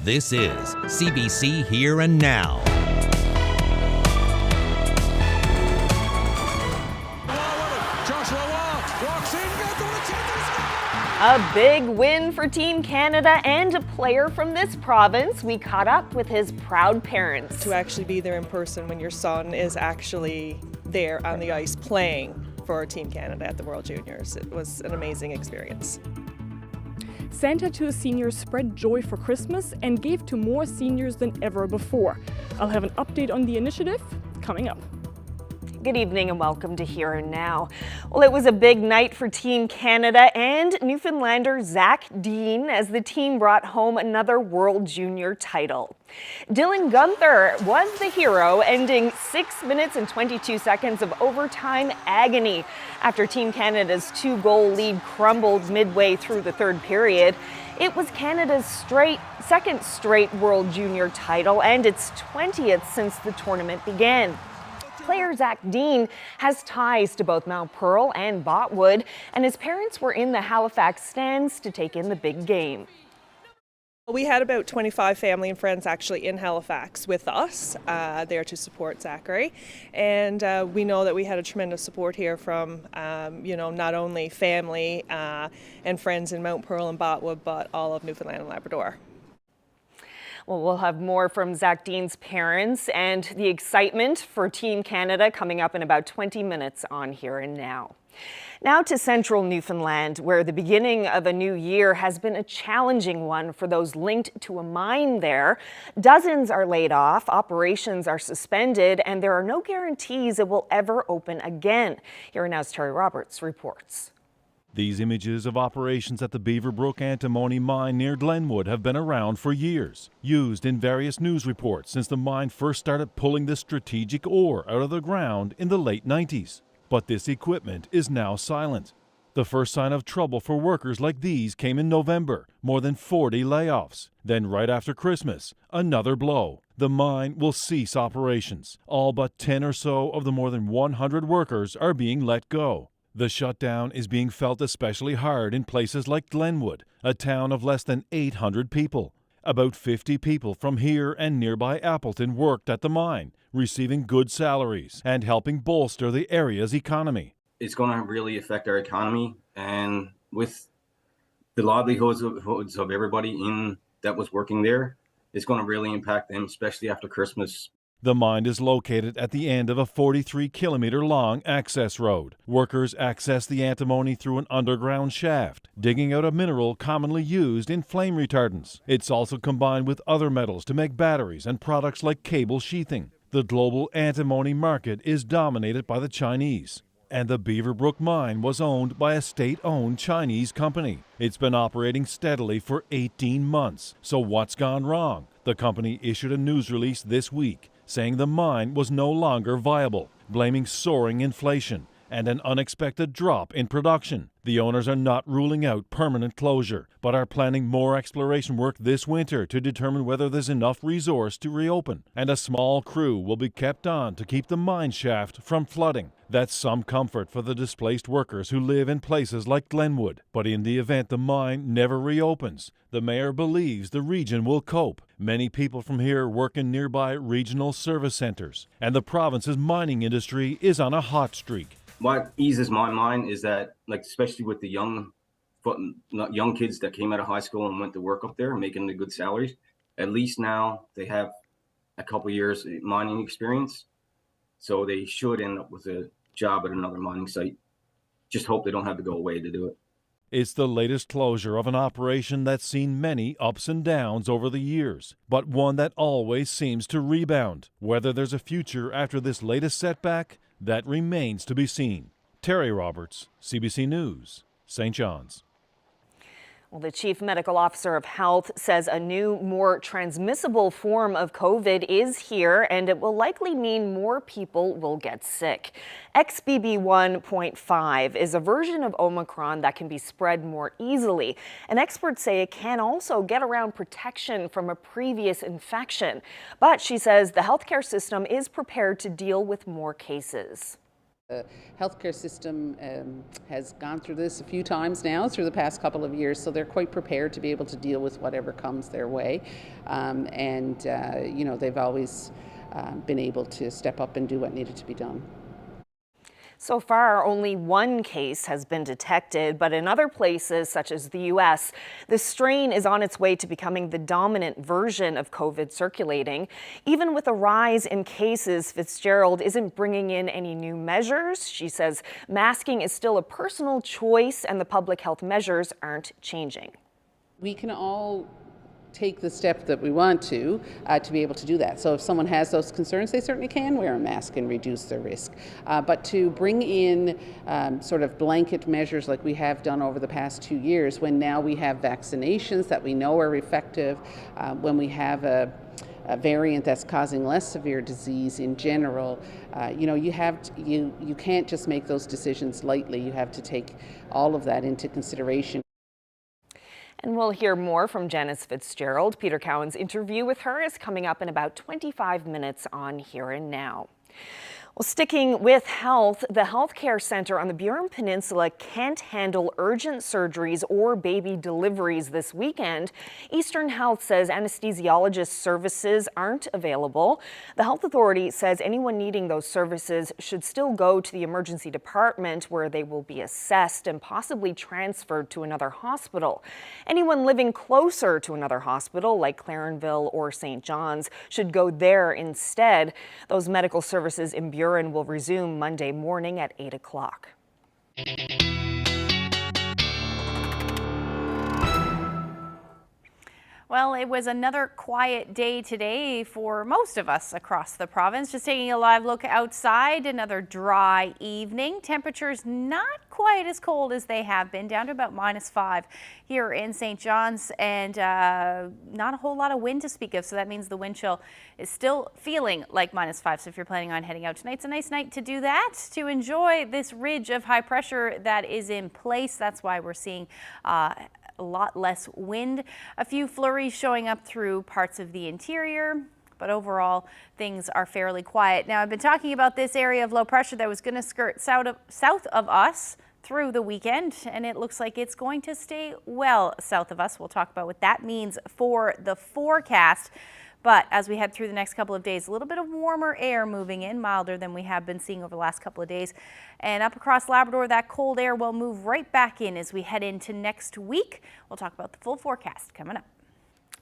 This is CBC Here and Now. A big win for Team Canada and a player from this province. We caught up with his proud parents. To actually be there in person when your son is actually there on the ice playing for Team Canada at the World Juniors, it was an amazing experience. Santa to his seniors spread joy for Christmas and gave to more seniors than ever before. I'll have an update on the initiative coming up. Good evening and welcome to Here and Now. Well, it was a big night for Team Canada and Newfoundlander Zach Dean as the team brought home another World Junior title. Dylan Gunther was the hero, ending 6 minutes and 22 seconds of overtime agony after Team Canada's 2-goal lead crumbled midway through the third period. It was Canada's second straight World Junior title and its 20th since the tournament began. Player Zach Dean has ties to both Mount Pearl and Botwood, and his parents were in the Halifax stands to take in the big game. We had about 25 family and friends actually in Halifax with us there to support Zachary, and we know that we had a tremendous support here from not only family and friends in Mount Pearl and Botwood, but all of Newfoundland and Labrador. Well, we'll have more from Zach Dean's parents and the excitement for Team Canada coming up in about 20 minutes on Here and Now. Now to central Newfoundland, where the beginning of a new year has been a challenging one for those linked to a mine there. Dozens are laid off, operations are suspended, and there are no guarantees it will ever open again. Here and Now's Terry Roberts reports. These images of operations at the Beaverbrook Antimony Mine near Glenwood have been around for years, used in various news reports since the mine first started pulling this strategic ore out of the ground in the late 90s. But this equipment is now silent. The first sign of trouble for workers like these came in November, more than 40 layoffs. Then right after Christmas, another blow. The mine will cease operations. All but 10 or so of the more than 100 workers are being let go. The shutdown is being felt especially hard in places like Glenwood, a town of less than 800 people. About 50 people from here and nearby Appleton worked at the mine, receiving good salaries and helping bolster the area's economy. It's going to really affect our economy, and with the livelihoods of everybody that was working there, it's going to really impact them, especially after Christmas. The mine is located at the end of a 43-kilometer-long access road. Workers access the antimony through an underground shaft, digging out a mineral commonly used in flame retardants. It's also combined with other metals to make batteries and products like cable sheathing. The global antimony market is dominated by the Chinese, and the Beaverbrook mine was owned by a state-owned Chinese company. It's been operating steadily for 18 months. So what's gone wrong? The company issued a news release this week, saying the mine was no longer viable, blaming soaring inflation and an unexpected drop in production. The owners are not ruling out permanent closure, but are planning more exploration work this winter to determine whether there's enough resource to reopen. And a small crew will be kept on to keep the mine shaft from flooding. That's some comfort for the displaced workers who live in places like Glenwood. But in the event the mine never reopens, the mayor believes the region will cope. Many people from here work in nearby regional service centers, and the province's mining industry is on a hot streak. What eases my mind is that, especially with the young kids that came out of high school and went to work up there, making the good salaries, at least now they have a couple years mining experience, so they should end up with a job at another mining site. Just hope they don't have to go away to do it. It's the latest closure of an operation that's seen many ups and downs over the years, but one that always seems to rebound. Whether there's a future after this latest setback, that remains to be seen. Terry Roberts, CBC News, St. John's. Well, the Chief Medical Officer of Health says a new, more transmissible form of COVID is here, and it will likely mean more people will get sick. XBB.1.5 is a version of Omicron that can be spread more easily, and experts say it can also get around protection from a previous infection. But she says the healthcare system is prepared to deal with more cases. The healthcare system has gone through this a few times now through the past couple of years, so they're quite prepared to be able to deal with whatever comes their way. They've always been able to step up and do what needed to be done. So far, only one case has been detected, but in other places, such as the U.S., the strain is on its way to becoming the dominant version of COVID circulating. Even with a rise in cases, Fitzgerald isn't bringing in any new measures. She says masking is still a personal choice and the public health measures aren't changing. We can all take the step that we want to be able to do that. So if someone has those concerns, they certainly can wear a mask and reduce their risk. But to bring in sort of blanket measures like we have done over the past 2 years, when now we have vaccinations that we know are effective, when we have a variant that's causing less severe disease in general, you can't just make those decisions lightly. You have to take all of that into consideration. And we'll hear more from Janice Fitzgerald. Peter Cowan's interview with her is coming up in about 25 minutes on Here and Now. Well, sticking with health, the healthcare center on the Burin Peninsula can't handle urgent surgeries or baby deliveries this weekend. Eastern Health says anesthesiologist services aren't available. The health authority says anyone needing those services should still go to the emergency department where they will be assessed and possibly transferred to another hospital. Anyone living closer to another hospital like Clarenville or St. John's should go there instead. Those medical services in Burin will resume Monday morning at 8 o'clock. Well, it was another quiet day today for most of us across the province. Just taking a live look outside, another dry evening. Temperatures not quite as cold as they have been, down to about -5 here in St. John's, and not a whole lot of wind to speak of, so that means the wind chill is still feeling like -5. So if you're planning on heading out tonight, it's a nice night to do that, to enjoy this ridge of high pressure that is in place. That's why we're seeing a lot less wind. A few flurries showing up through parts of the interior, but overall things are fairly quiet. Now, I've been talking about this area of low pressure that was going to skirt south of us through the weekend, and it looks like it's going to stay well south of us. We'll talk about what that means for the forecast. But as we head through the next couple of days, a little bit of warmer air moving in, milder than we have been seeing over the last couple of days. And up across Labrador, that cold air will move right back in as we head into next week. We'll talk about the full forecast coming up.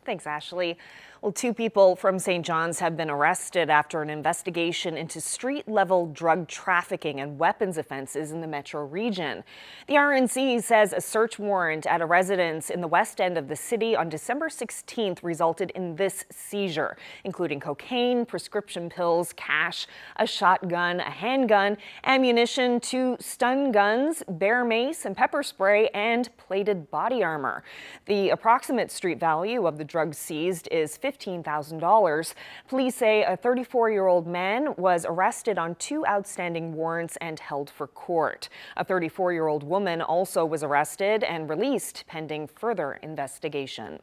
Thanks, Ashley. Well, 2 people from St. John's have been arrested after an investigation into street-level drug trafficking and weapons offenses in the metro region. The RNC says a search warrant at a residence in the west end of the city on December 16th resulted in this seizure, including cocaine, prescription pills, cash, a shotgun, a handgun, ammunition, 2 stun guns, bear mace and pepper spray, and plated body armor. The approximate street value of the drugs seized is $15,000. Police say a 34-year-old man was arrested on 2 outstanding warrants and held for court. A 34-year-old woman also was arrested and released pending further investigation.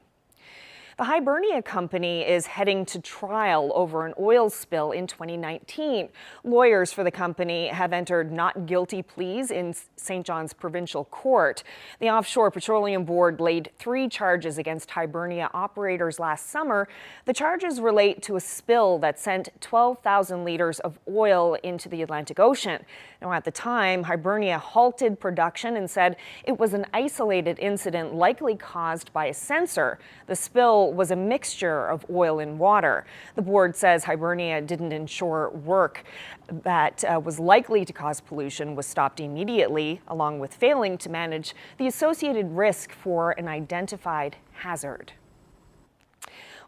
The Hibernia Company is heading to trial over an oil spill in 2019. Lawyers for the company have entered not guilty pleas in St. John's Provincial Court. The Offshore Petroleum Board laid 3 charges against Hibernia operators last summer. The charges relate to a spill that sent 12,000 liters of oil into the Atlantic Ocean. Now, at the time, Hibernia halted production and said it was an isolated incident likely caused by a sensor. The spill was a mixture of oil and water. The board says Hibernia didn't ensure work that was likely to cause pollution was stopped immediately, along with failing to manage the associated risk for an identified hazard.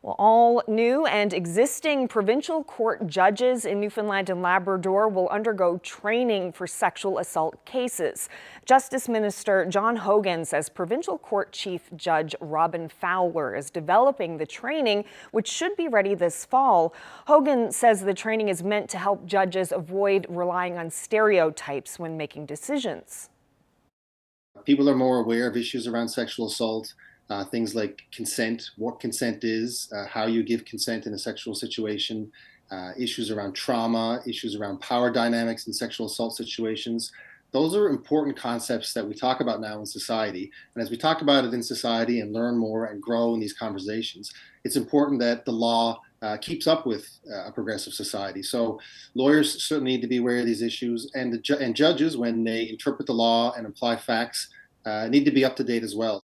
Well, all new and existing provincial court judges in Newfoundland and Labrador will undergo training for sexual assault cases. Justice Minister John Hogan says Provincial Court Chief Judge Robin Fowler is developing the training, which should be ready this fall. Hogan says the training is meant to help judges avoid relying on stereotypes when making decisions. People are more aware of issues around sexual assault. Things like consent, what consent is, how you give consent in a sexual situation, issues around trauma, issues around power dynamics in sexual assault situations. Those are important concepts that we talk about now in society. And as we talk about it in society and learn more and grow in these conversations, it's important that the law keeps up with a progressive society. So lawyers certainly need to be aware of these issues, and judges, when they interpret the law and apply facts, need to be up to date as well.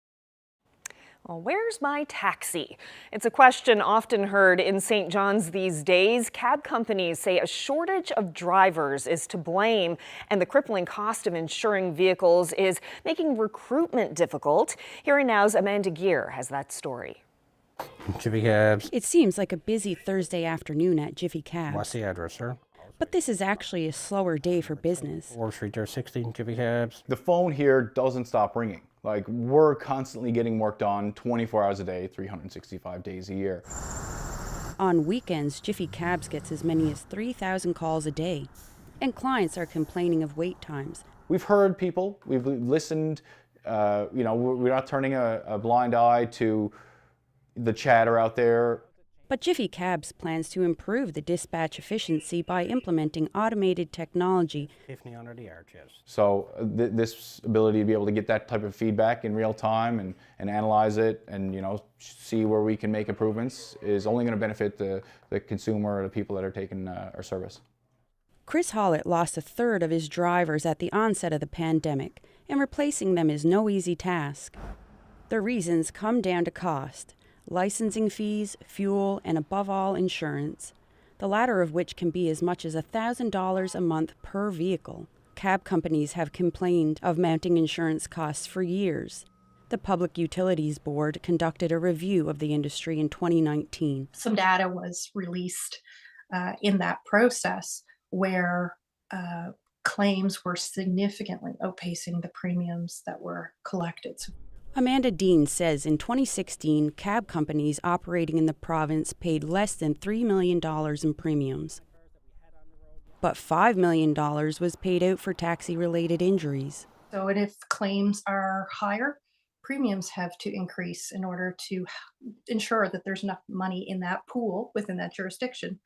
Well, where's my taxi? It's a question often heard in St. John's these days. Cab companies say a shortage of drivers is to blame, and the crippling cost of insuring vehicles is making recruitment difficult. Here and Now's Amanda Gear has that story. Jiffy Cabs. It seems like a busy Thursday afternoon at Jiffy Cabs. What's the address, sir? But this is actually a slower day for business. 4th Street, there, 16 Jiffy Cabs. The phone here doesn't stop ringing. Like, we're constantly getting work done 24 hours a day, 365 days a year. On weekends, Jiffy Cabs gets as many as 3,000 calls a day. And clients are complaining of wait times. We've heard people, we've listened, we're not turning a blind eye to the chatter out there. But Jiffy Cabs plans to improve the dispatch efficiency by implementing automated technology. Tiffany under the arches. So this ability to be able to get that type of feedback in real time and analyze it and, see where we can make improvements is only going to benefit the consumer or the people that are taking our service. Chris Hollett lost a third of his drivers at the onset of the pandemic, and replacing them is no easy task. The reasons come down to cost. Licensing fees, fuel, and above all, insurance, the latter of which can be as much as $1,000 a month per vehicle. Cab companies have complained of mounting insurance costs for years. The Public Utilities Board conducted a review of the industry in 2019. Some data was released in that process where claims were significantly outpacing the premiums that were collected. Amanda Dean says in 2016, cab companies operating in the province paid less than $3 million in premiums. But $5 million was paid out for taxi-related injuries. So if claims are higher, premiums have to increase in order to ensure that there's enough money in that pool within that jurisdiction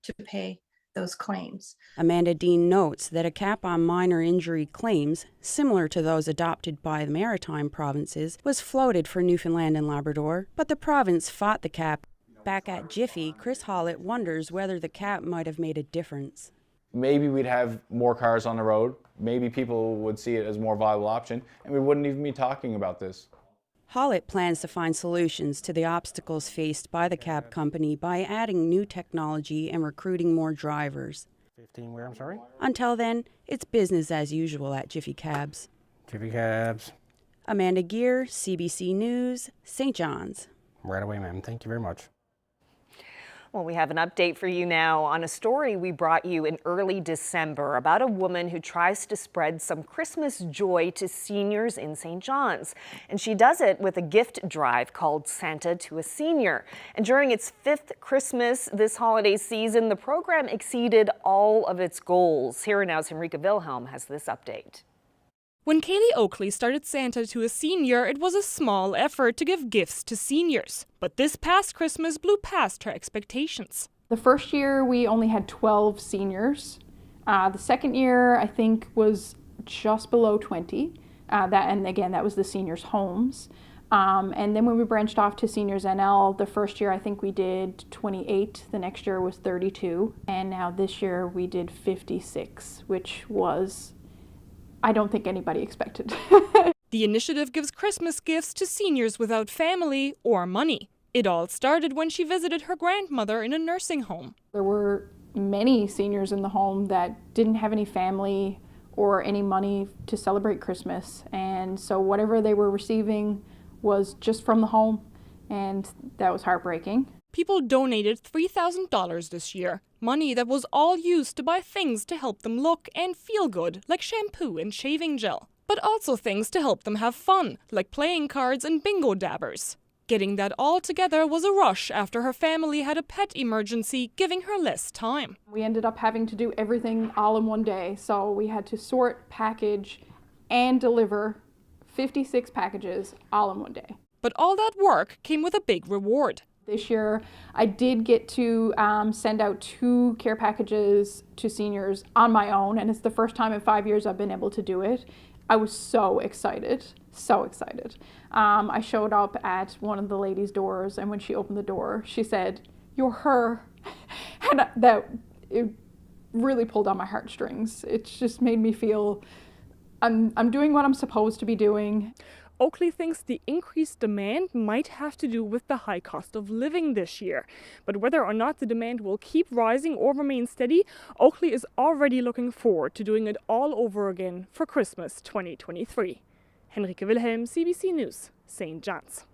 to pay those claims. Amanda Dean notes that a cap on minor injury claims, similar to those adopted by the maritime provinces, was floated for Newfoundland and Labrador, but the province fought the cap. Back at Jiffy, Chris Hollett wonders whether the cap might have made a difference. Maybe we'd have more cars on the road. Maybe people would see it as a more viable option, and we wouldn't even be talking about this. Hollett plans to find solutions to the obstacles faced by the cab company by adding new technology and recruiting more drivers. 15 where, I'm sorry? Until then, it's business as usual at Jiffy Cabs. Jiffy Cabs. Amanda Gear, CBC News, St. John's. Right away, ma'am. Thank you very much. Well, we have an update for you now on a story we brought you in early December about a woman who tries to spread some Christmas joy to seniors in St. John's. And she does it with a gift drive called Santa to a Senior. And during its 5th Christmas this holiday season, the program exceeded all of its goals. Here and Now's Henrika Wilhelm has this update. When Kaylee Oakley started Santa to a Senior, it was a small effort to give gifts to seniors. But this past Christmas blew past her expectations. The first year we only had 12 seniors. The second year I think was just below 20. And again, that was the seniors' homes. And then when we branched off to Seniors NL, the first year I think we did 28, the next year was 32, and now this year we did 56, which was, I don't think anybody expected. The initiative gives Christmas gifts to seniors without family or money. It all started when she visited her grandmother in a nursing home. There were many seniors in the home that didn't have any family or any money to celebrate Christmas, and so whatever they were receiving was just from the home, and that was heartbreaking. People donated $3,000 this year, money that was all used to buy things to help them look and feel good, like shampoo and shaving gel, but also things to help them have fun, like playing cards and bingo dabbers. Getting that all together was a rush after her family had a pet emergency, giving her less time. We ended up having to do everything all in one day, so we had to sort, package, and deliver 56 packages all in one day. But all that work came with a big reward. This year, I did get to send out 2 care packages to seniors on my own, and it's the first time in 5 years I've been able to do it. I was so excited, so excited. I showed up at one of the ladies' doors, and when she opened the door, she said, "You're her," and it really pulled on my heartstrings. It just made me feel I'm doing what I'm supposed to be doing. Oakley thinks the increased demand might have to do with the high cost of living this year. But whether or not the demand will keep rising or remain steady, Oakley is already looking forward to doing it all over again for Christmas 2023. Henrike Wilhelm, CBC News, St. John's.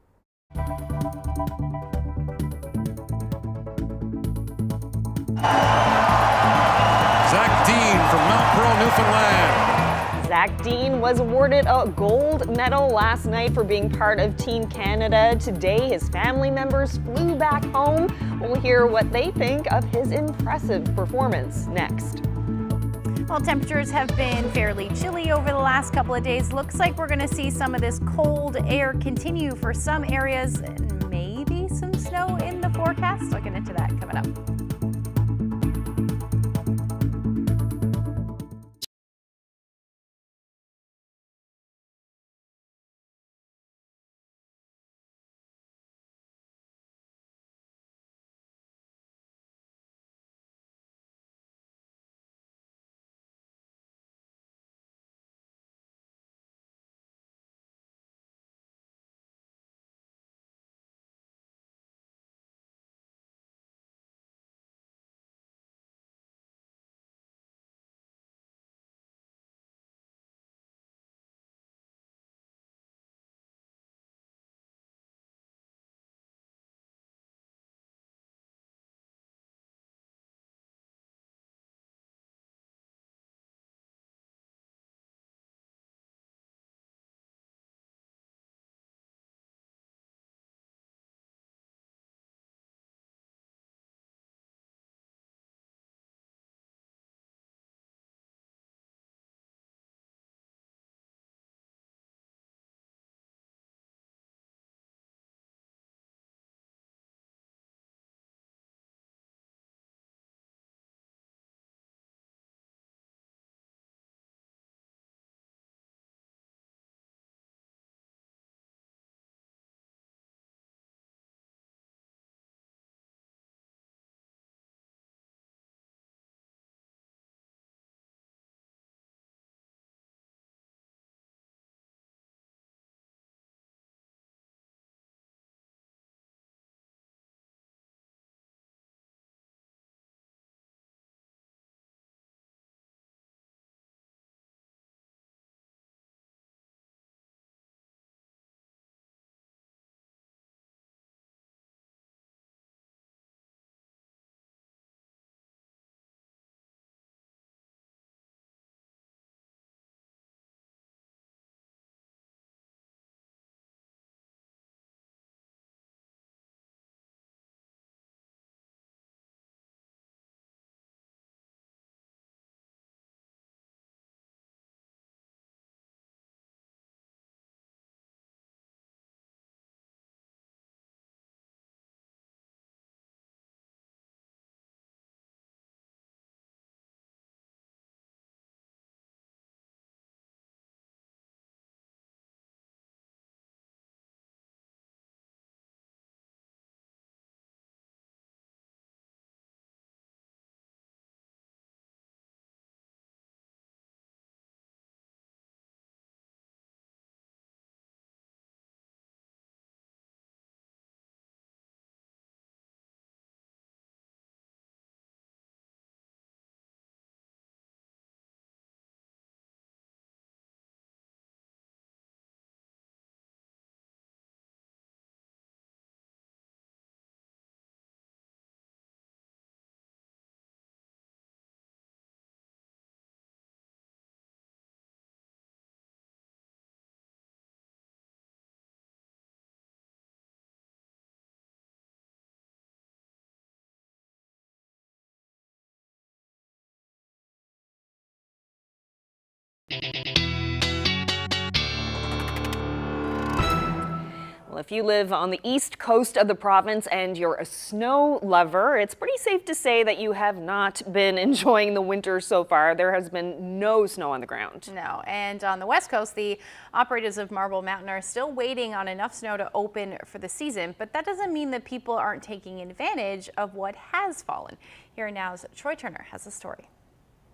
Zach Dean from Mount Pearl, Newfoundland. Zach Dean was awarded a gold medal last night for being part of Team Canada. Today, his family members flew back home. We'll hear what they think of his impressive performance next. Well, temperatures have been fairly chilly over the last couple of days. Looks like we're going to see some of this cold air continue for some areas, and maybe some snow in the forecast. Looking into that coming up. Well, if you live on the east coast of the province and you're a snow lover, it's pretty safe to say that you have not been enjoying the winter so far. There has been no snow on the ground. No, and on the west coast, the operators of Marble Mountain are still waiting on enough snow to open for the season, but that doesn't mean that people aren't taking advantage of what has fallen. Here Now's Troy Turner has a story.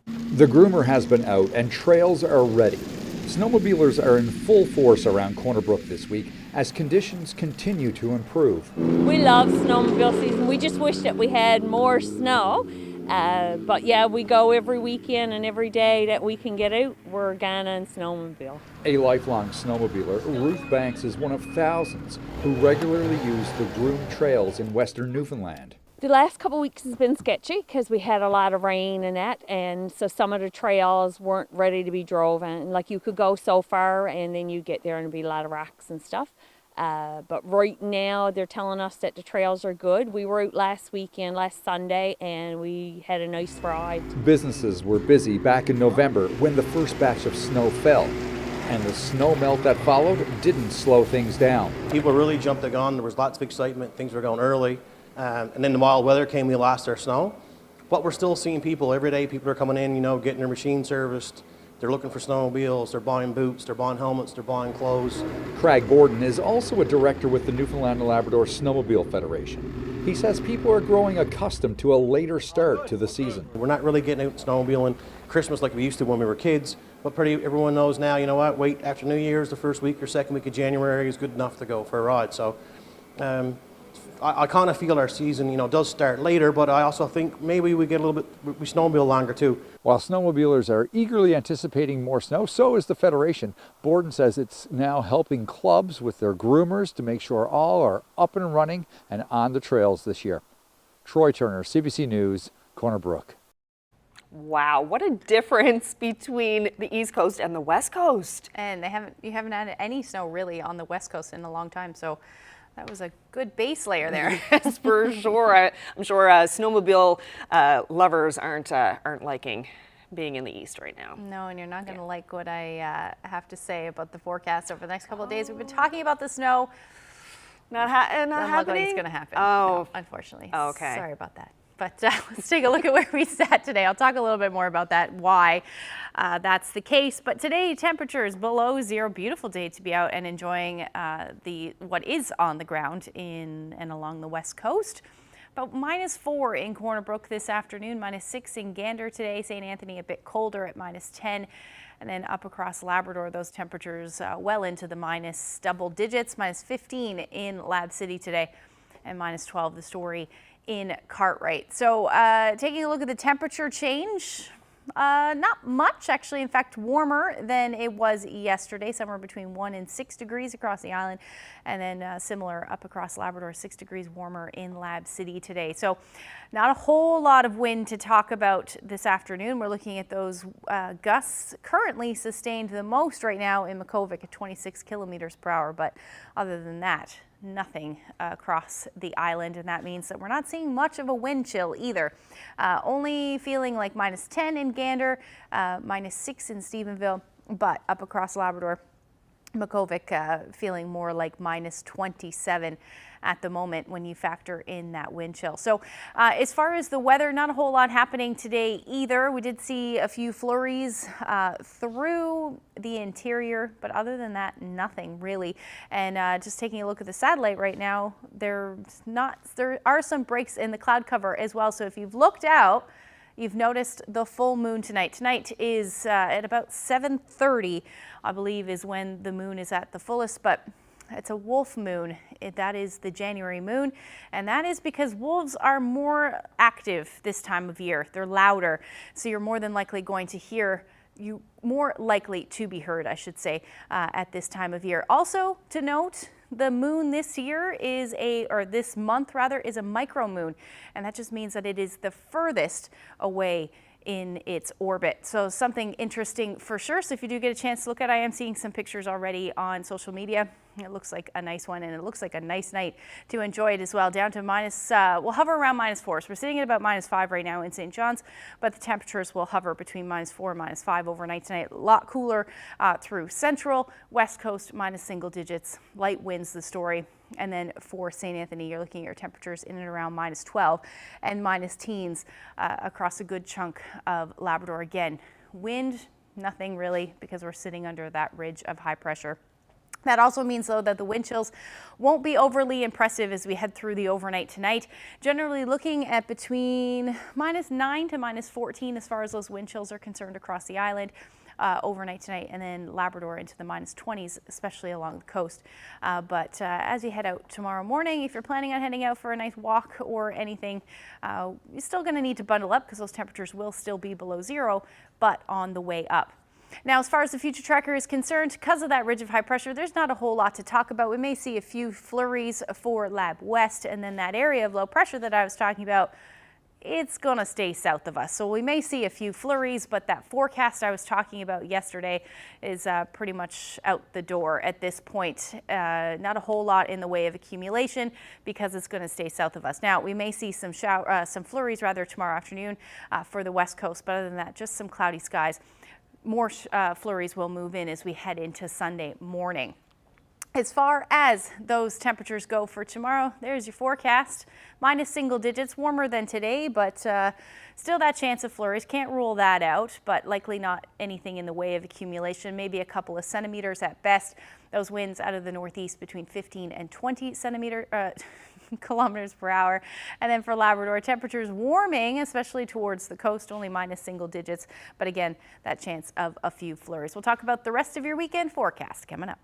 The groomer has been out and trails are ready. Snowmobilers are in full force around Corner Brook this week as conditions continue to improve. We love snowmobile season. We just wish that we had more snow. But yeah, we go every weekend and every day that we can get out, we're gonna and snowmobile. A lifelong snowmobiler, Ruth Banks is one of thousands who regularly use the groomed trails in western Newfoundland. The last couple of weeks has been sketchy because we had a lot of rain and that, and so some of the trails weren't ready to be drove, and like you could go so far and then you get there and it'd be a lot of rocks and stuff. But right now they're telling us that the trails are good. We were out last Sunday, and we had a nice ride. Businesses were busy back in November when the first batch of snow fell, and the snow melt that followed didn't slow things down. People really jumped the gun. There was lots of excitement. Things were going early. And then the mild weather came, we lost our snow. But we're still seeing people every day. People are coming in, getting their machine serviced. They're looking for snowmobiles, they're buying boots, they're buying helmets, they're buying clothes. Craig Borden is also a director with the Newfoundland and Labrador Snowmobile Federation. He says people are growing accustomed to a later start to the season. We're not really getting out snowmobiling Christmas like we used to when we were kids, but everyone knows now, wait after New Year's, the first week or second week of January is good enough to go for a ride. So I kind of feel our season, does start later, but I also think maybe we get a little bit, we snowmobile longer too. While snowmobilers are eagerly anticipating more snow, so is the Federation. Borden says it's now helping clubs with their groomers to make sure all are up and running and on the trails this year. Troy Turner, CBC News, Corner Brook. Wow, what a difference between the East Coast and the West Coast. And you haven't had any snow really on the West Coast in a long time, so that was a good base layer there. Yes, for sure. I'm sure snowmobile lovers aren't liking being in the East right now. No, and you're not going to like what I have to say about the forecast over the next couple of days. We've been talking about the snow. Not happening? It's going to happen. Oh, no, unfortunately. Okay. Sorry about that. But let's take a look at where we sat today. I'll talk a little bit more about that, why that's the case. But today, temperatures below zero. Beautiful day to be out and enjoying what is on the ground in and along the west coast. About -4 in Corner Brook this afternoon, -6 in Gander today. St. Anthony a bit colder at -10. And then up across Labrador, those temperatures well into the minus double digits, -15 in Lab City today, and -12 the story in Cartwright. So taking a look at the temperature change, not much actually, in fact warmer than it was yesterday, somewhere between 1 and 6 degrees across the island, and then similar up across Labrador, 6 degrees warmer in Lab City today. So not a whole lot of wind to talk about this afternoon. We're looking at those gusts currently sustained the most right now in Makkovik at 26 kilometers per hour, but other than that, nothing across the island, and that means that we're not seeing much of a wind chill either. Only feeling like -10 in Gander, -6 in Stephenville, but up across Labrador, Makkovik feeling more like -27 at the moment when you factor in that wind chill. So as far as the weather, not a whole lot happening today either. We did see a few flurries through the interior, but other than that, nothing really. And just taking a look at the satellite right now, there are some breaks in the cloud cover as well. So if you've looked out, you've noticed the full moon tonight. Tonight is at about 7:30, I believe, is when the moon is at the fullest, but it's a wolf moon. That is the January moon, and that is because wolves are more active this time of year. They're louder, so you're more than likely going to hear, more likely to be heard, I should say, at this time of year. Also to note, the moon this year this month is a micro moon, and that just means that it is the furthest away in its orbit. So something interesting for sure. So if you do get a chance to look at it, I am seeing some pictures already on social media It looks like a nice one, and it looks like a nice night to enjoy it as well. Down to we'll hover around -4. So we're sitting at about -5 right now in St. John's, but the temperatures will hover between -4 and -5 overnight tonight. A lot cooler through central, west coast, minus single digits. Light winds the story. And then for St. Anthony, you're looking at your temperatures in and around -12 and minus teens across a good chunk of Labrador. Again, wind, nothing really, because we're sitting under that ridge of high pressure. That also means, though, that the wind chills won't be overly impressive as we head through the overnight tonight. Generally looking at between -9 to -14 as far as those wind chills are concerned across the island overnight tonight, and then Labrador into the -20s, especially along the coast. But as you head out tomorrow morning, if you're planning on heading out for a nice walk or anything, you're still going to need to bundle up because those temperatures will still be below zero, but on the way up. Now, as far as the future tracker is concerned, because of that ridge of high pressure, there's not a whole lot to talk about. We may see a few flurries for Lab West, and then that area of low pressure that I was talking about, it's going to stay south of us. So we may see a few flurries, but that forecast I was talking about yesterday is pretty much out the door at this point. Not a whole lot in the way of accumulation because it's going to stay south of us. Now, we may see some flurries tomorrow afternoon for the west coast, but other than that, just some cloudy skies. More flurries will move in as we head into Sunday morning. As far as those temperatures go for tomorrow, there's your forecast. Minus single digits, warmer than today, but still that chance of flurries. Can't rule that out, but likely not anything in the way of accumulation. Maybe a couple of centimeters at best. Those winds out of the northeast between 15 and 20 kilometers per hour. And then for Labrador, temperatures warming, especially towards the coast, only minus single digits. But again, that chance of a few flurries. We'll talk about the rest of your weekend forecast coming up.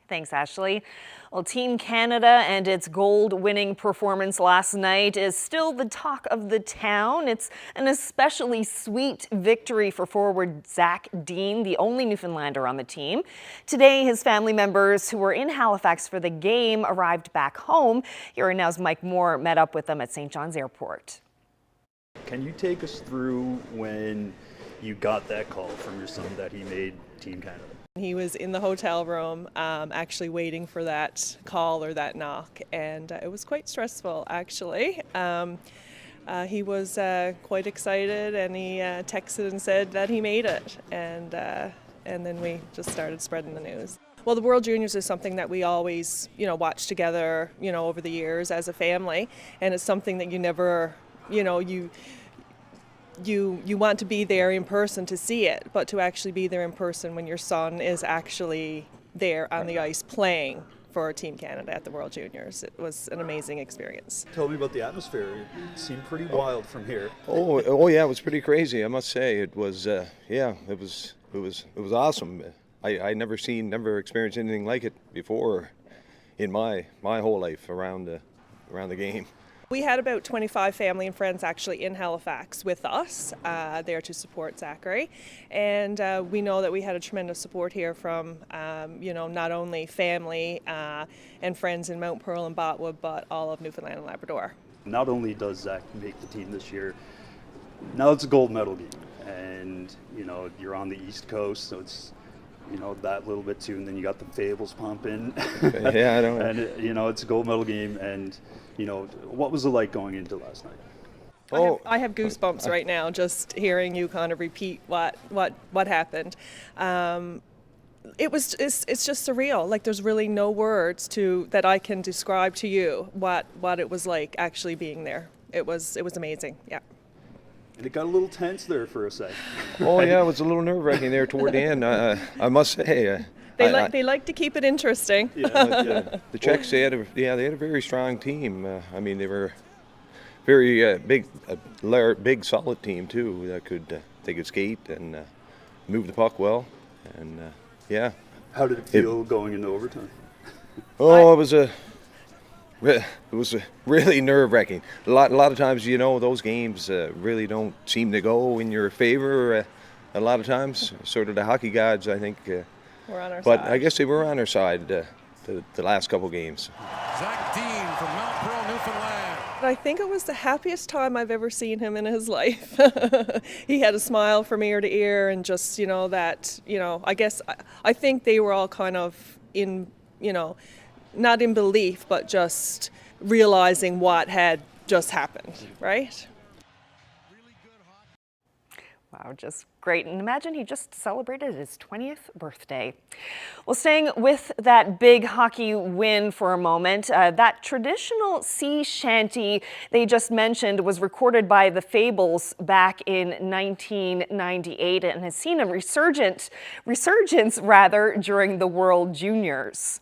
Thanks, Ashley. Well, Team Canada and its gold-winning performance last night is still the talk of the town. It's an especially sweet victory for forward Zach Dean, the only Newfoundlander on the team. Today, his family members who were in Halifax for the game arrived back home. Here and Now's Mike Moore met up with them at St. John's Airport. Can you take us through when you got that call from your son that he made Team Canada? He was in the hotel room actually waiting for that call or that knock, and it was quite stressful actually. He was quite excited, and he texted and said that he made it, and then we just started spreading the news. Well, the World Juniors is something that we always, watch together, over the years as a family, and it's something that you never, you want to be there in person to see it, but to actually be there in person when your son is actually there on the ice playing for Team Canada at the World Juniors, it was an amazing experience. Tell me about the atmosphere. It seemed pretty wild from here. Oh yeah, it was pretty crazy. I must say, it was it was awesome. I never experienced anything like it before in my whole life around the game. We had about 25 family and friends actually in Halifax with us, there to support Zachary. And we know that we had a tremendous support here from, not only family and friends in Mount Pearl and Botwood, but all of Newfoundland and Labrador. Not only does Zach make the team this year, now it's a gold medal game. And, you're on the East Coast, so it's, that little bit too. And then you got the Fables pumping. Yeah, I don't know. And, it's a gold medal game. And, what was it like going into last night? I have goosebumps right now just hearing you kind of repeat what happened. It's just surreal. Like, there's really no words that I can describe to you what it was like actually being there. It was amazing. Yeah. And it got a little tense there for a second. Oh yeah, it was a little nerve-wracking there toward the end. I must say. They like to keep it interesting. The Czechs, they had a very strong team. They were very big, solid team too. They could skate and move the puck well, and yeah. How did it feel going into overtime? It was really nerve-wracking. A lot of times, those games really don't seem to go in your favor. A lot of times, sort of the hockey gods, I think. We're on our but side. I guess they were on our side the last couple games. Zach Dean from Mount Pearl, Newfoundland. I think it was the happiest time I've ever seen him in his life. He had a smile from ear to ear, and just, I guess I think they were all kind of in not in belief, but just realizing what had just happened, right? Wow, just great. And imagine he just celebrated his 20th birthday. Well, staying with that big hockey win for a moment, that traditional sea shanty they just mentioned was recorded by the Fables back in 1998 and has seen a resurgence during the World Juniors.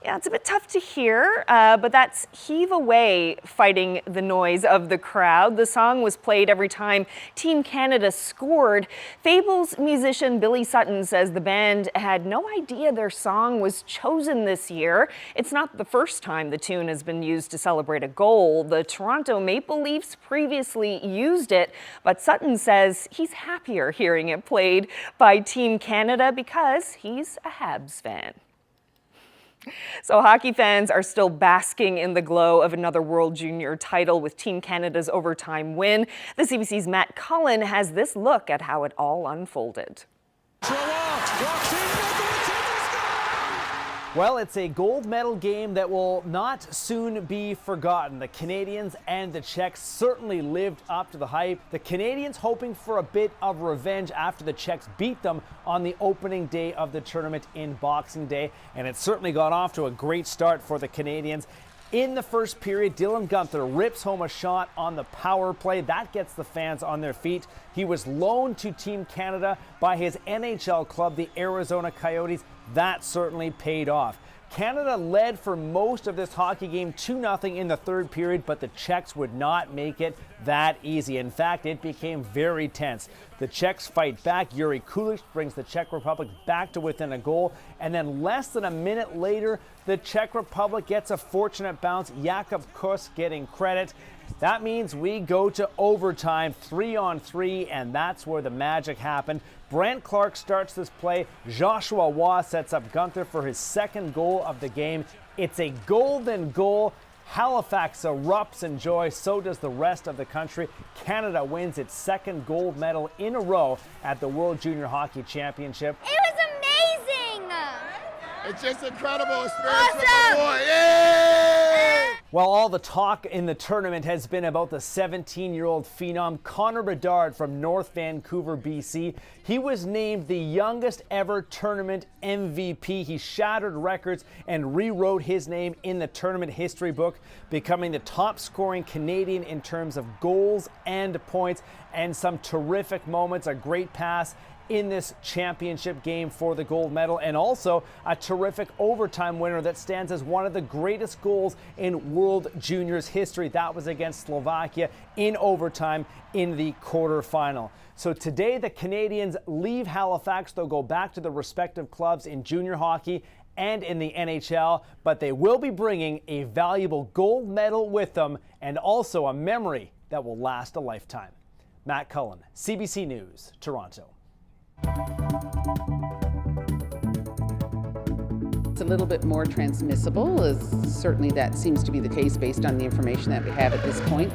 Yeah, it's a bit tough to hear, but that's Heave Away fighting the noise of the crowd. The song was played every time Team Canada scored. Fables musician Billy Sutton says the band had no idea their song was chosen this year. It's not the first time the tune has been used to celebrate a goal. The Toronto Maple Leafs previously used it, but Sutton says he's happier hearing it played by Team Canada because he's a Habs fan. So hockey fans are still basking in the glow of another World Junior title with Team Canada's overtime win. The CBC's Matt Cullen has this look at how it all unfolded. Well, it's a gold medal game that will not soon be forgotten. The Canadians and the Czechs certainly lived up to the hype. The Canadians hoping for a bit of revenge after the Czechs beat them on the opening day of the tournament in Boxing Day. And it certainly got off to a great start for the Canadians. In the first period, Dylan Guenther rips home a shot on the power play. That gets the fans on their feet. He was loaned to Team Canada by his NHL club, the Arizona Coyotes. That certainly paid off. Canada led for most of this hockey game 2-0 in the third period, but the Czechs would not make it that easy. In fact, it became very tense. The Czechs fight back. Yuri Kulich brings the Czech Republic back to within a goal. And then less than a minute later, the Czech Republic gets a fortunate bounce. Jakub Kuss getting credit. That means we go to overtime, 3-on-3, and that's where the magic happened. Brant Clark starts this play. Joshua Waugh sets up Guenther for his second goal of the game. It's a golden goal. Halifax erupts in joy, so does the rest of the country. Canada wins its second gold medal in a row at the World Junior Hockey Championship. It was amazing! It's just incredible experience with the boy. Yay! Well, all the talk in the tournament has been about the 17-year-old phenom Connor Bedard from North Vancouver, BC. He was named the youngest ever tournament MVP. He shattered records and rewrote his name in the tournament history book, becoming the top scoring Canadian in terms of goals and points, and some terrific moments, a great pass in this championship game for the gold medal, and also a terrific overtime winner that stands as one of the greatest goals in World Juniors history. That was against Slovakia in overtime in the quarterfinal. So today the Canadians leave Halifax. They'll go back to the respective clubs in junior hockey and in the NHL, but they will be bringing a valuable gold medal with them and also a memory that will last a lifetime. Matt Cullen, CBC News, Toronto. It's a little bit more transmissible. Certainly that seems to be the case based on the information that we have at this point.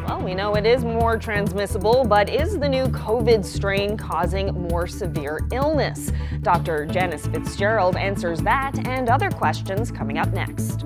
Well, we know it is more transmissible, but is the new COVID strain causing more severe illness? Dr. Janice Fitzgerald answers that and other questions coming up next.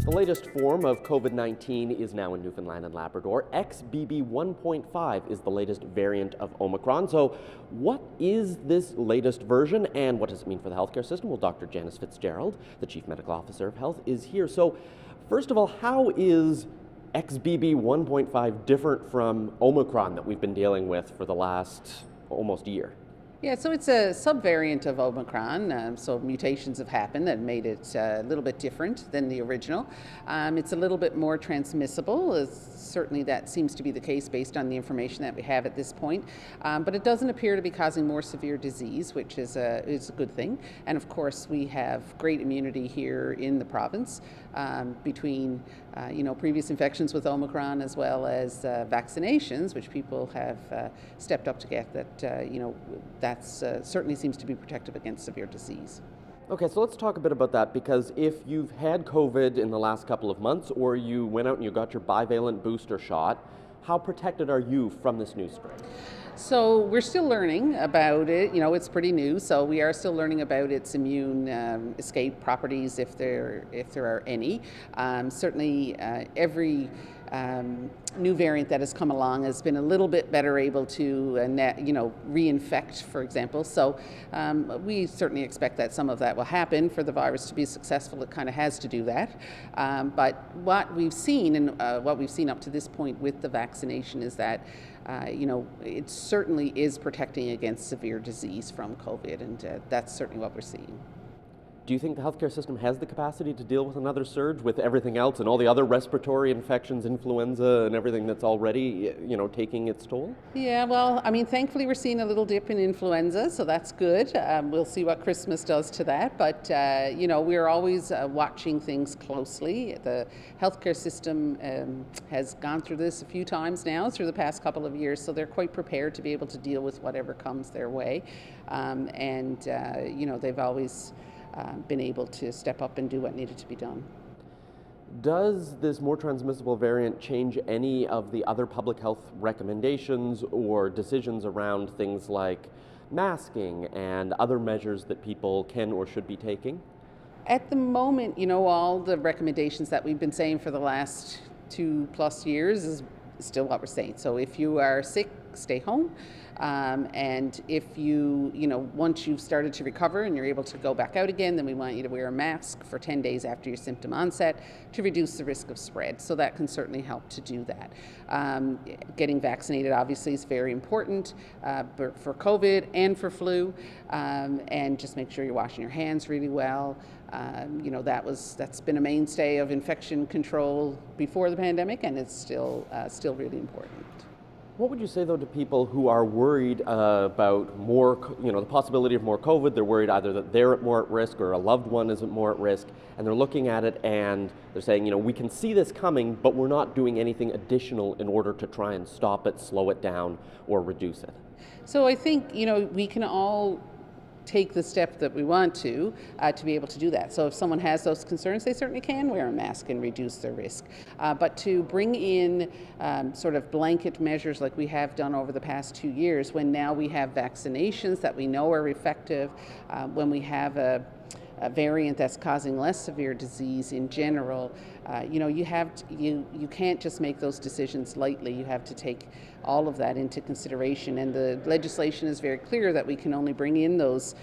The latest form of COVID-19 is now in Newfoundland and Labrador. XBB 1.5 is the latest variant of Omicron. So what is this latest version and what does it mean for the healthcare system? Well, Dr. Janice Fitzgerald, the Chief Medical Officer of Health, is here. So first of all, how is XBB 1.5 different from Omicron that we've been dealing with for the last almost year? Yeah, so it's a subvariant of Omicron, so mutations have happened that made it a little bit different than the original. It's a little bit more transmissible. Certainly that seems to be the case based on the information that we have at this point, but it doesn't appear to be causing more severe disease, which is a good thing. And of course, we have great immunity here in the province between previous infections with Omicron as well as vaccinations, which people have stepped up to get. That certainly seems to be protective against severe disease. Okay, so let's talk a bit about that, because if you've had COVID in the last couple of months or you went out and you got your bivalent booster shot, how protected are you from this new strain? So we're still learning about it. It's pretty new, so we are still learning about its immune escape properties, if there are any. Certainly, every new variant that has come along has been a little bit better able to reinfect, for example. So we certainly expect that some of that will happen. For the virus to be successful, it kind of has to do that. But what we've seen and what we've seen up to this point with the vaccination is that it certainly is protecting against severe disease from COVID, and that's certainly what we're seeing. Do you think the healthcare system has the capacity to deal with another surge with everything else and all the other respiratory infections, influenza and everything that's already, taking its toll? Yeah, well, thankfully we're seeing a little dip in influenza, so that's good. We'll see what Christmas does to that, but, we're always watching things closely. The healthcare system has gone through this a few times now through the past couple of years, so they're quite prepared to be able to deal with whatever comes their way. They've always been able to step up and do what needed to be done. Does this more transmissible variant change any of the other public health recommendations or decisions around things like masking and other measures that people can or should be taking? At the moment, all the recommendations that we've been saying for the last 2+ years is still what we're saying. So if you are sick, stay home. And if once you've started to recover and you're able to go back out again, then we want you to wear a mask for 10 days after your symptom onset to reduce the risk of spread. So that can certainly help to do that. Getting vaccinated obviously is very important for COVID and for flu, and just make sure you're washing your hands really well. That's been a mainstay of infection control before the pandemic, and it's still really important. What would you say, though, to people who are worried about more, the possibility of more COVID? They're worried either that they're more at risk or a loved one is more at risk, and they're looking at it and they're saying, we can see this coming, but we're not doing anything additional in order to try and stop it, slow it down, or reduce it. So I think, we can all take the step that we want to be able to do that. So if someone has those concerns, they certainly can wear a mask and reduce their risk. But to bring in sort of blanket measures like we have done over the past 2 years, when now we have vaccinations that we know are effective, when we have a variant that's causing less severe disease in general, you can't just make those decisions lightly. You have to take all of that into consideration, and the legislation is very clear that we can only bring in those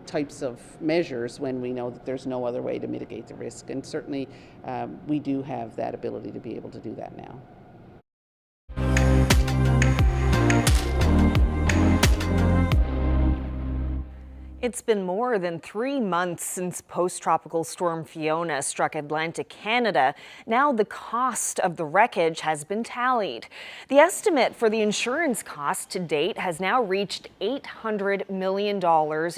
types of measures when we know that there's no other way to mitigate the risk, and certainly we do have that ability to be able to do that now. It's been more than 3 months since post-tropical storm Fiona struck Atlantic Canada. Now the cost of the wreckage has been tallied. The estimate for the insurance cost to date has now reached $800 million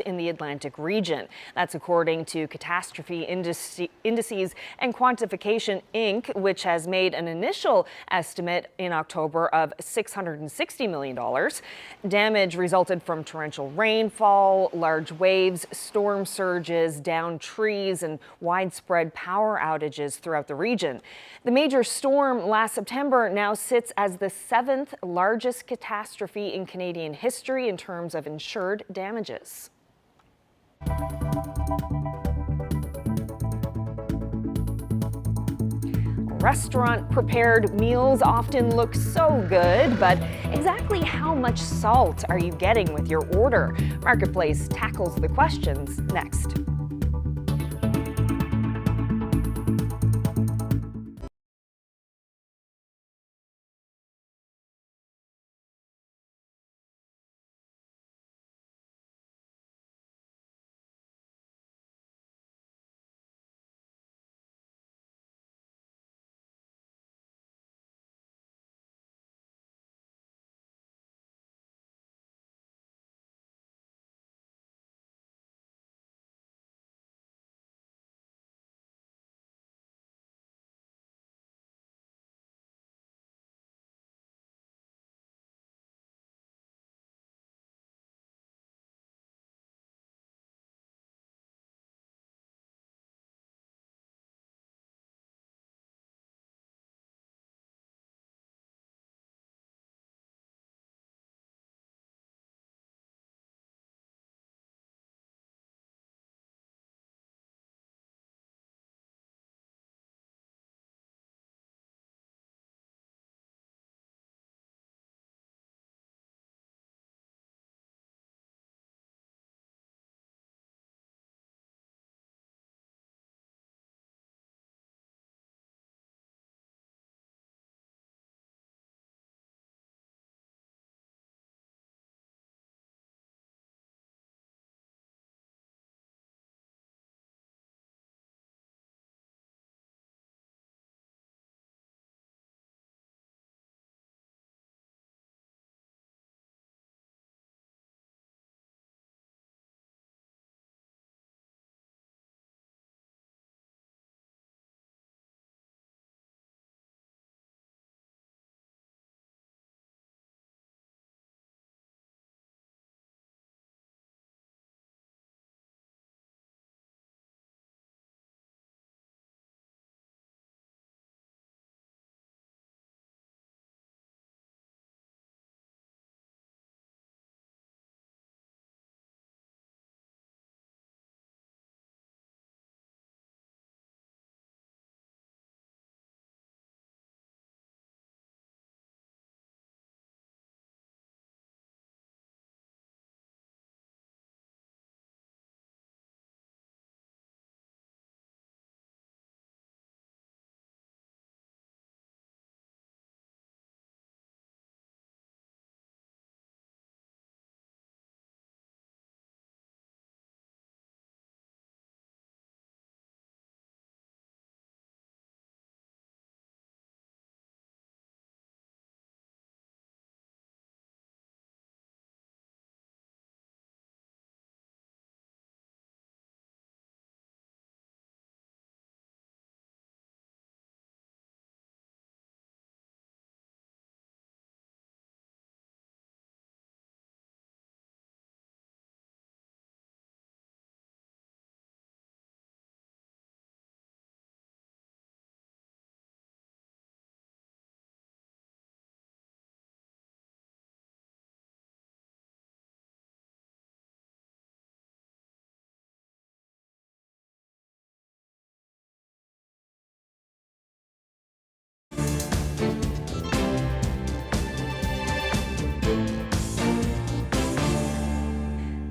in the Atlantic region. That's according to Catastrophe Indices and Quantification Inc., which has made an initial estimate in October of $660 million. Damage resulted from torrential rainfall, large waves, storm surges, downed trees, and widespread power outages throughout the region. The major storm last September now sits as the 7th largest catastrophe in Canadian history in terms of insured damages. Restaurant-prepared meals often look so good, but exactly how much salt are you getting with your order? Marketplace tackles the questions next.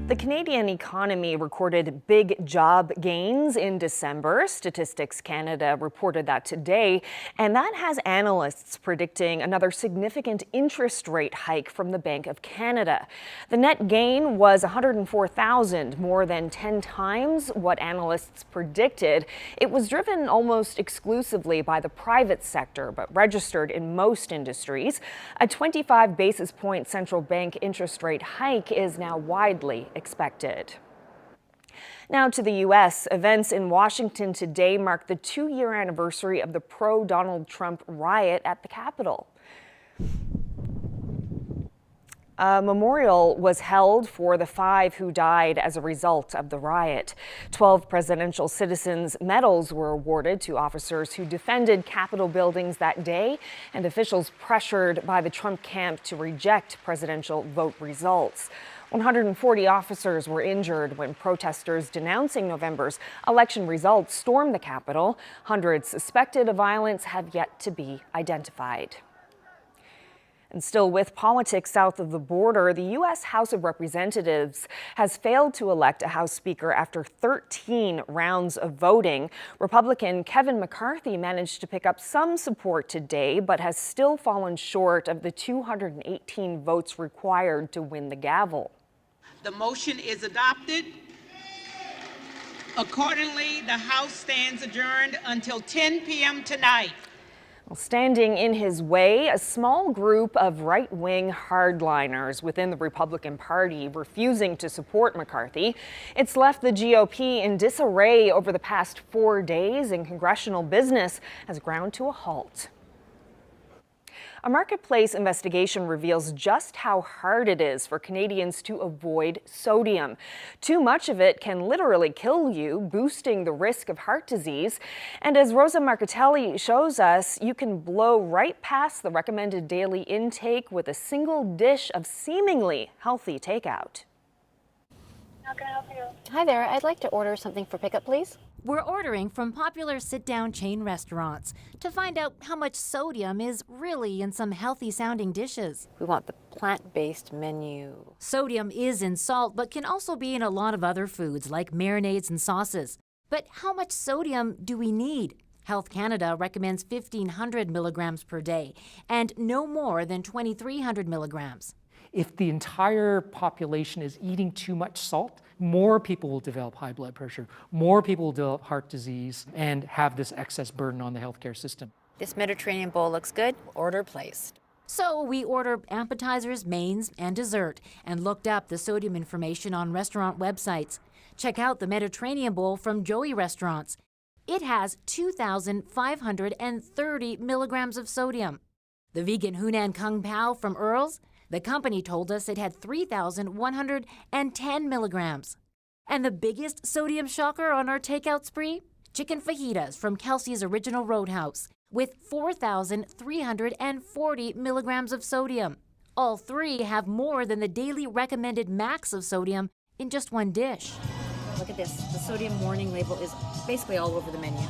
The Canadian economy recorded big job gains in December. Statistics Canada reported that today, and that has analysts predicting another significant interest rate hike from the Bank of Canada. The net gain was $104,000, more than 10 times what analysts predicted. It was driven almost exclusively by the private sector, but registered in most industries. A 25 basis point central bank interest rate hike is now widely expected. Now to the U.S. Events in Washington today mark the 2-year anniversary of the pro-Donald Trump riot at the Capitol. A memorial was held for the 5 who died as a result of the riot. 12 presidential citizens' medals were awarded to officers who defended Capitol buildings that day, and officials pressured by the Trump camp to reject presidential vote results. 140 officers were injured when protesters denouncing November's election results stormed the Capitol. Hundreds suspected of violence have yet to be identified. And still with politics south of the border, the U.S. House of Representatives has failed to elect a House Speaker after 13 rounds of voting. Republican Kevin McCarthy managed to pick up some support today, but has still fallen short of the 218 votes required to win the gavel. The motion is adopted. Accordingly, the House stands adjourned until 10 p.m. tonight. Standing in his way, a small group of right-wing hardliners within the Republican Party refusing to support McCarthy. It's left the GOP in disarray over the past 4 days, and congressional business has ground to a halt. A marketplace investigation reveals just how hard it is for Canadians to avoid sodium. Too much of it can literally kill you, boosting the risk of heart disease. And as Rosa Marcatelli shows us, you can blow right past the recommended daily intake with a single dish of seemingly healthy takeout. How can I help you? Hi there, I'd like to order something for pickup, please. We're ordering from popular sit-down chain restaurants to find out how much sodium is really in some healthy-sounding dishes. We want the plant-based menu. Sodium is in salt, but can also be in a lot of other foods like marinades and sauces. But how much sodium do we need? Health Canada recommends 1,500 milligrams per day and no more than 2,300 milligrams. If the entire population is eating too much salt, more people will develop high blood pressure, more people will develop heart disease, and have this excess burden on the healthcare system. This Mediterranean bowl looks good. Order placed. So we order appetizers, mains, and dessert, and looked up the sodium information on restaurant websites. Check out the Mediterranean bowl from Joey Restaurants. It has 2,530 milligrams of sodium. The vegan Hunan Kung Pao from Earl's, the company told us it had 3,110 milligrams. And the biggest sodium shocker on our takeout spree? Chicken fajitas from Kelsey's Original Roadhouse with 4,340 milligrams of sodium. All three have more than the daily recommended max of sodium in just one dish. Look at this. The sodium warning label is basically all over the menu.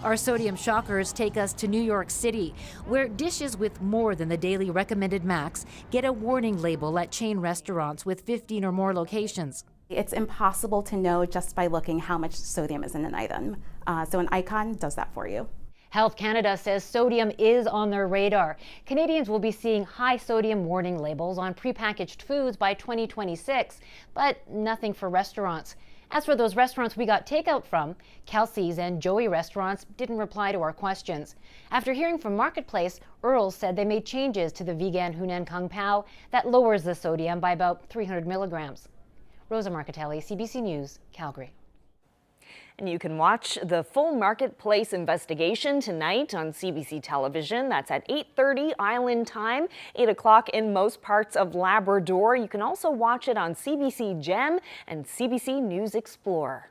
Our sodium shockers take us to New York City, where dishes with more than the daily recommended max get a warning label at chain restaurants with 15 or more locations. It's impossible to know just by looking how much sodium is in an item. So an icon does that for you. Health Canada says sodium is on their radar. Canadians will be seeing high sodium warning labels on prepackaged foods by 2026, but nothing for restaurants. As for those restaurants we got takeout from, Kelsey's and Joey Restaurants didn't reply to our questions. After hearing from Marketplace, Earl's said they made changes to the vegan Hunan Kung Pao that lowers the sodium by about 300 milligrams. Rosa Marcatelli, CBC News, Calgary. And you can watch the full Marketplace investigation tonight on CBC television. That's at 8:30 Island time, 8 o'clock in most parts of Labrador. You can also watch it on CBC Gem and CBC News Explorer.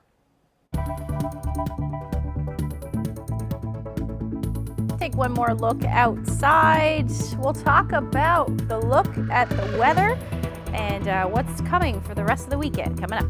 Take one more look outside. We'll talk about the look at the weather and what's coming for the rest of the weekend coming up.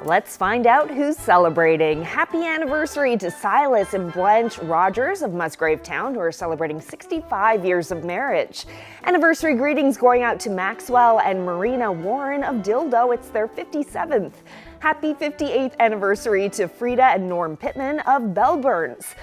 Let's find out who's celebrating. Happy anniversary to Silas and Blanche Rogers of Musgrave Town, who are celebrating 65 years of marriage. Anniversary greetings going out to Maxwell and Marina Warren of Dildo. It's their 57th. Happy 58th anniversary to Frida and Norm Pittman of Bellburns.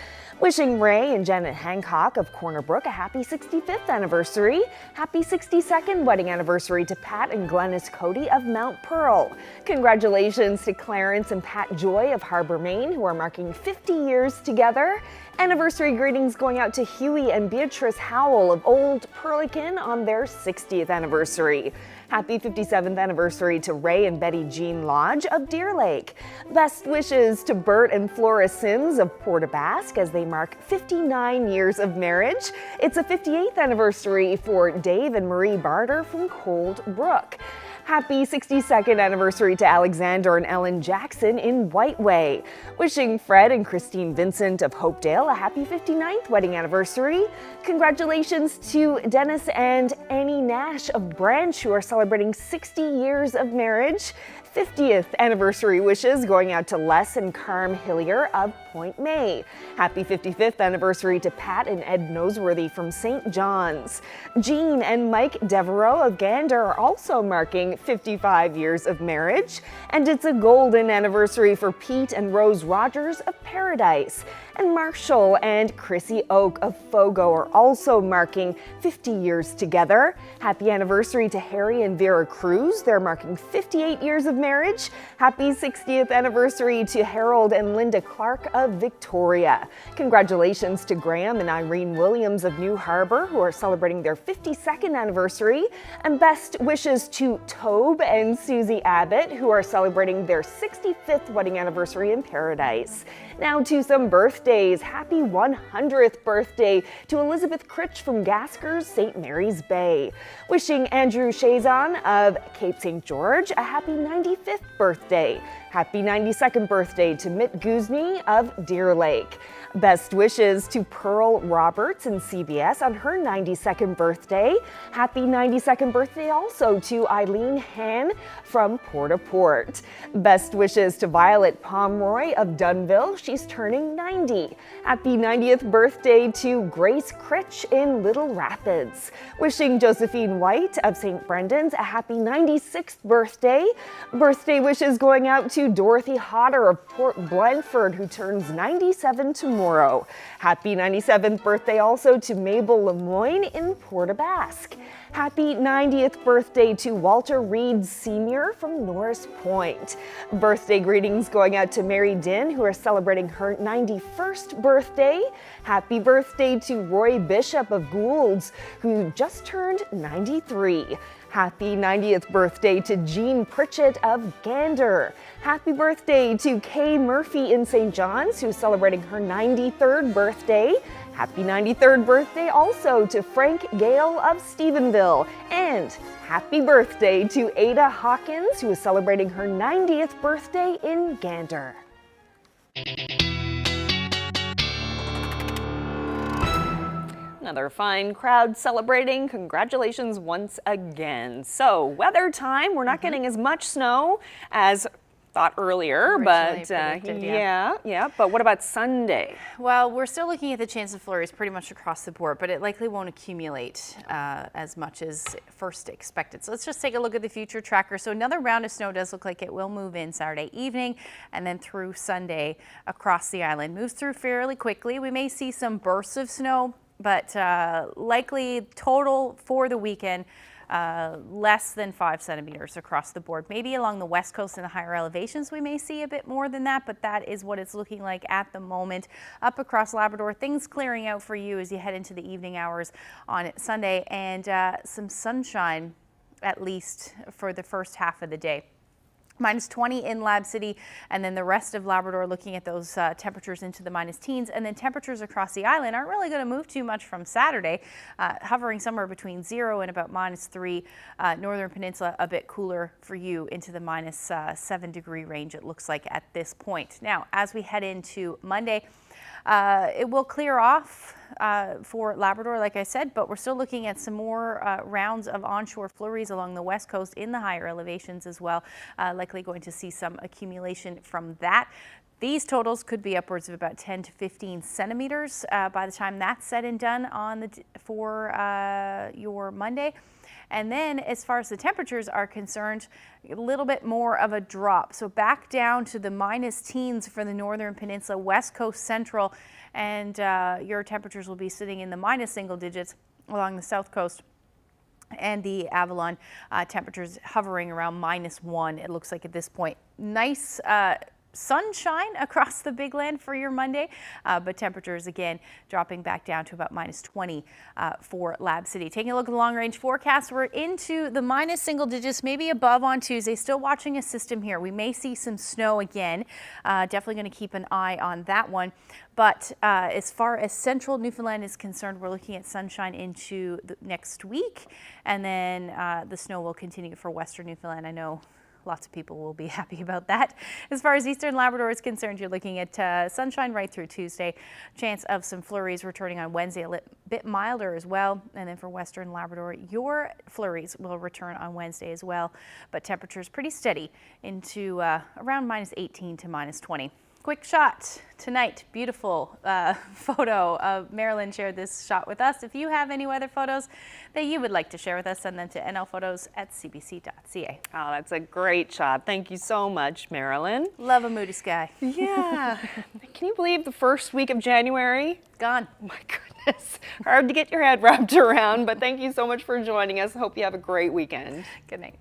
Wishing Ray and Janet Hancock of Corner Brook a happy 65th anniversary. Happy 62nd wedding anniversary to Pat and Glennis Cody of Mount Pearl. Congratulations to Clarence and Pat Joy of Harbor, Maine, who are marking 50 years together. Anniversary greetings going out to Huey and Beatrice Howell of Old Perlican on their 60th anniversary. Happy 57th anniversary to Ray and Betty Jean Lodge of Deer Lake. Best wishes to Bert and Flora Sims of Port aux Basques as they mark 59 years of marriage. It's a 58th anniversary for Dave and Marie Barter from Cold Brook. Happy 62nd anniversary to Alexander and Ellen Jackson in Whiteway. Wishing Fred and Christine Vincent of Hopedale a happy 59th wedding anniversary. Congratulations to Dennis and Annie Nash of Branch, who are celebrating 60 years of marriage. 50th anniversary wishes going out to Les and Carm Hillier of Point May. Happy 55th anniversary to Pat and Ed Noseworthy from St. John's. Jean and Mike Devereaux of Gander are also marking 55 years of marriage. And it's a golden anniversary for Pete and Rose Rogers of Paradise. And Marshall and Chrissy Oak of Fogo are also marking 50 years together. Happy anniversary to Harry and Vera Cruz. They're marking 58 years of marriage. Happy 60th anniversary to Harold and Linda Clark of Victoria. Congratulations to Graham and Irene Williams of New Harbor, who are celebrating their 52nd anniversary. And best wishes to Tobe and Susie Abbott, who are celebrating their 65th wedding anniversary in Paradise. Now to some birthdays. Happy 100th birthday to Elizabeth Critch from Gaskers, St. Mary's Bay. Wishing Andrew Chazon of Cape St. George a happy 95th birthday. Happy 92nd birthday to Mitt Guzny of Deer Lake. Best wishes to Pearl Roberts in CBS on her 92nd birthday. Happy 92nd birthday also to Eileen Han from Port-au-Port. Best wishes to Violet Pomeroy of Dunville. She's turning 90. Happy 90th birthday to Grace Critch in Little Rapids. Wishing Josephine White of St. Brendan's a happy 96th birthday. Birthday wishes going out to Dorothy Hodder of Port Blandford, who turns 97 tomorrow. Happy 97th birthday also to Mabel Lemoyne in Port aux Basques. Happy 90th birthday to Walter Reed Sr. from Norris Point. Birthday greetings going out to Mary Din, who are celebrating her 91st birthday. Happy birthday to Roy Bishop of Goulds, who just turned 93. Happy 90th birthday to Jean Pritchett of Gander. Happy birthday to Kay Murphy in St. John's, who's celebrating her 93rd birthday. Happy 93rd birthday also to Frank Gale of Stephenville. And happy birthday to Ada Hawkins, who is celebrating her 90th birthday in Gander. Another fine crowd celebrating. Congratulations once again. So, weather time. We're not getting as much snow as thought earlier, Originally but predicted, yeah. But what about Sunday? Well, we're still looking at the chance of flurries pretty much across the board, but it likely won't accumulate as much as first expected. So let's just take a look at the future tracker. So another round of snow does look like it will move in Saturday evening and then through Sunday across the island. Moves through fairly quickly. We may see some bursts of snow, but likely total for the weekend, less than 5 centimeters across the board. Maybe along the west coast and the higher elevations we may see a bit more than that, but that is what it's looking like at the moment. Up across Labrador, things clearing out for you as you head into the evening hours on Sunday, and some sunshine at least for the first half of the day. Minus 20 in Lab City, and then the rest of Labrador looking at those temperatures into the minus teens, and then temperatures across the island aren't really going to move too much from Saturday, hovering somewhere between 0 and about -3. Northern Peninsula a bit cooler for you into the minus 7 degree range, it looks like at this point. Now, as we head into Monday, It will clear off for Labrador, like I said, but we're still looking at some more rounds of onshore flurries along the west coast in the higher elevations as well. Likely going to see some accumulation from that. These totals could be upwards of about 10 to 15 centimeters by the time that's said and done on for your Monday. And then as far as the temperatures are concerned, a little bit more of a drop. So back down to the minus teens for the northern peninsula, west coast, central, and your temperatures will be sitting in the minus single digits along the south coast. And the Avalon temperatures hovering around -1, it looks like at this point. Nice sunshine across the big land for your Monday, but temperatures again dropping back down to about -20 for Lab City. Taking a look at the long range forecast, we're into the minus single digits, maybe above on Tuesday. Still watching a system here. We may see some snow again. Definitely going to keep an eye on that one. But as far as central Newfoundland is concerned, we're looking at sunshine into the next week, and then the snow will continue for western Newfoundland. I know lots of people will be happy about that. As far as eastern Labrador is concerned, you're looking at sunshine right through Tuesday. Chance of some flurries returning on Wednesday, a bit milder as well. And then for western Labrador, your flurries will return on Wednesday as well. But temperatures pretty steady into around -18 to -20. Quick shot tonight. Beautiful photo of Marilyn shared this shot with us. If you have any weather photos that you would like to share with us, send them to nlphotos@cbc.ca. Oh, that's a great shot. Thank you so much, Marilyn. Love a moody sky. Yeah. Can you believe the first week of January? Gone. Oh my goodness. Hard to get your head wrapped around, but thank you so much for joining us. Hope you have a great weekend. Good night.